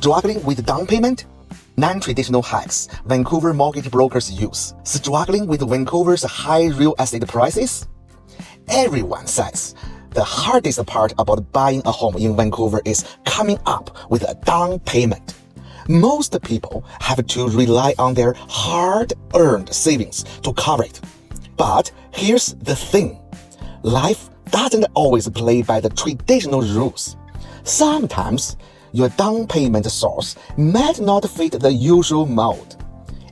Struggling with down payment? Non-traditional hacks Vancouver mortgage brokers use. Struggling with Vancouver's high real estate prices? Everyone says the hardest part about buying a home in Vancouver is coming up with a down payment. Most people have to rely on their hard-earned savings to cover it. But here's the thing. Life doesn't always play by the traditional rules. Sometimes your down payment source might not fit the usual mold.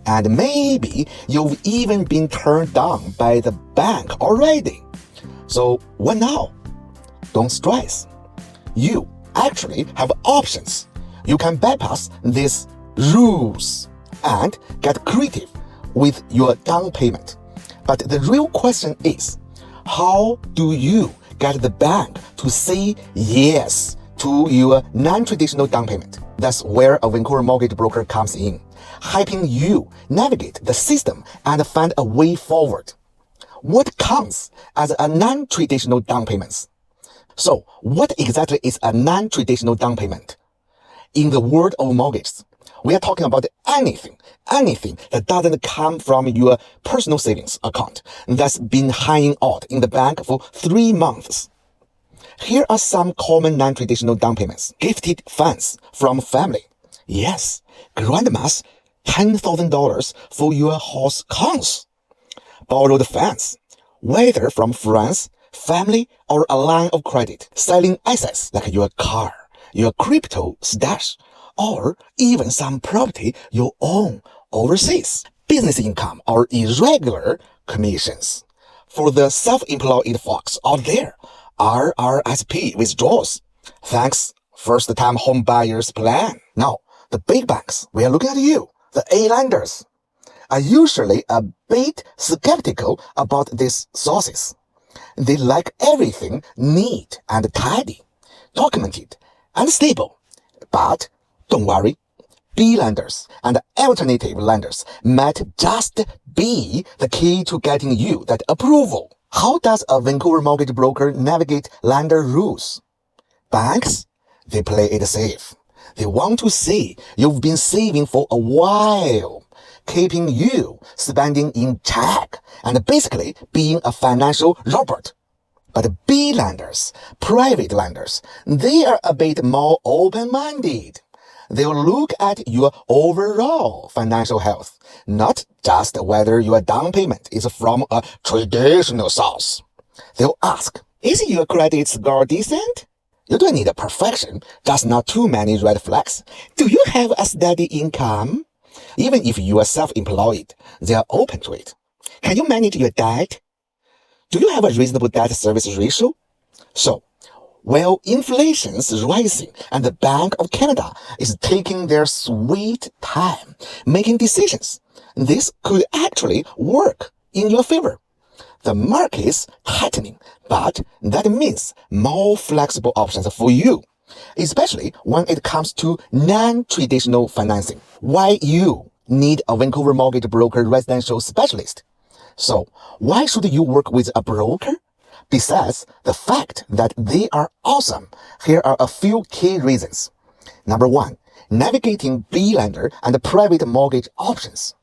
And maybe you've even been turned down by the bank already. So what now? Don't stress. You actually have options. You can bypass these rules and get creative with your down payment. But the real question is, how do you get the bank to say yes to your non-traditional down payment? That's where a Vancouver mortgage broker comes in, helping you navigate the system and find a way forward. What counts as a non-traditional down payment? So, what exactly is a non-traditional down payment? In the world of mortgages, we are talking about anything that doesn't come from your personal savings account that's been hanging out in the bank for 3 months. Here are some common non-traditional down payments. Gifted funds from family. Yes, grandma's $10,000 for your house counts. Borrowed funds, whether from friends, family, or a line of credit. Selling assets like your car, your crypto stash, or even some property you own overseas. Business income or irregular commissions. For the self-employed folks out there, RRSP withdrawals. Thanks, first-time home buyers plan. Now, the big banks, we are looking at you. The A lenders are usually a bit skeptical about these sources. They like everything neat and tidy, documented and stable. But don't worry, B lenders and alternative lenders might just be the key to getting you that approval. How does a Vancouver mortgage broker navigate lender rules? Banks, they play it safe. They want to see you've been saving for a while, keeping you spending in check and basically being a financial robot. But B lenders, private lenders, they are a bit more open-minded. They'll look at your overall financial health, not just whether your down payment is from a traditional source. They'll ask, is your credit score decent? You don't need a perfection, just not too many red flags. Do you have a steady income? Even if you are self-employed, they are open to it. Can you manage your debt? Do you have a reasonable debt service ratio? So, while inflation's rising and the Bank of Canada is taking their sweet time making decisions, this could actually work in your favor. The market's tightening, but that means more flexible options for you, especially when it comes to non-traditional financing. Why you need a Vancouver mortgage broker residential specialist? So, why should you work with a broker? Besides the fact that they are awesome, here are a few key reasons. Number 1, navigating B lender and private mortgage options.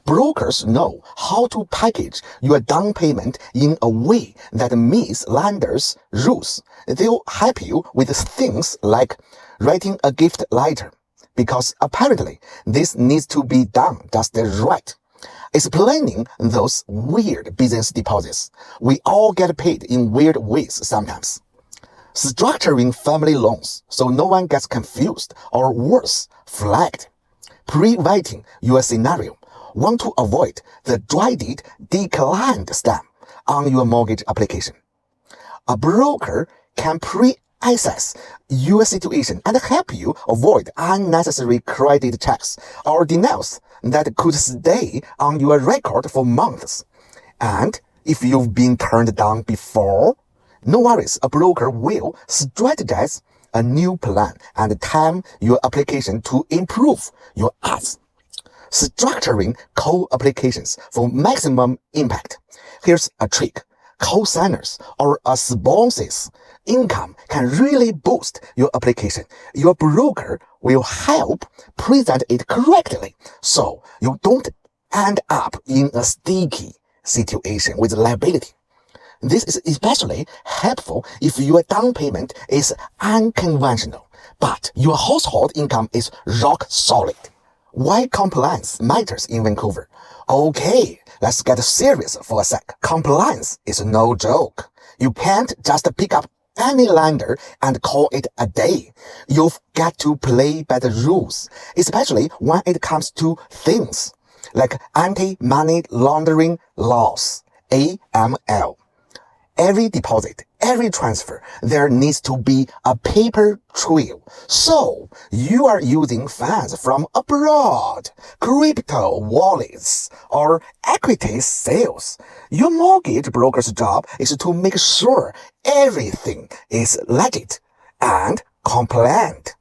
Brokers know how to package your down payment in a way that meets lenders' rules. They'll help you with things like writing a gift letter, because apparently this needs to be done just right. Explaining those weird business deposits. We all get paid in weird ways sometimes. Structuring family loans so no one gets confused or worse, flagged. Pre-writing your scenario. Want to avoid the dreaded declined stamp on your mortgage application. A broker can pre-assess your situation and help you avoid unnecessary credit checks or denials that could stay on your record for months. And if you've been turned down before, no worries, a broker will strategize a new plan and time your application to improve your odds. Structuring co-applications for maximum impact. Here's a trick. Co-signers or a spouse's income can really boost your application. Your broker will help present it correctly so you don't end up in a sticky situation with liability. This is especially helpful if your down payment is unconventional, but your household income is rock solid. Why compliance matters in Vancouver? Okay, let's get serious for a sec. Compliance is no joke. You can't just pick up any lender and call it a day. You've got to play by the rules, especially when it comes to things like anti-money laundering laws, AML. Every deposit, every transfer, there needs to be a paper trail. So you are using funds from abroad, crypto wallets, or equity sales. Your mortgage broker's job is to make sure everything is legit and compliant.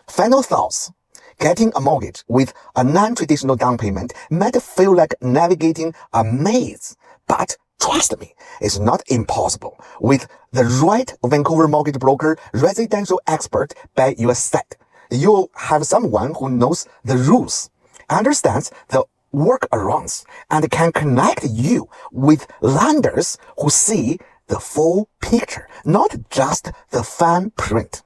Final thoughts. Getting a mortgage with a non-traditional down payment might feel like navigating a maze, but trust me, it's not impossible. With the right Vancouver mortgage broker, residential expert by your side, you'll have someone who knows the rules, understands the workarounds, and can connect you with lenders who see the full picture, not just the fine print.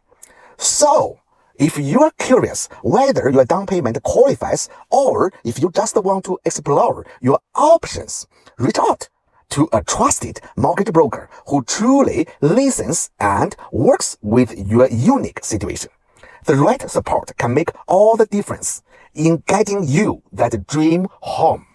So, if you are curious whether your down payment qualifies or if you just want to explore your options, reach out to a trusted mortgage broker who truly listens and works with your unique situation. The right support can make all the difference in getting you that dream home.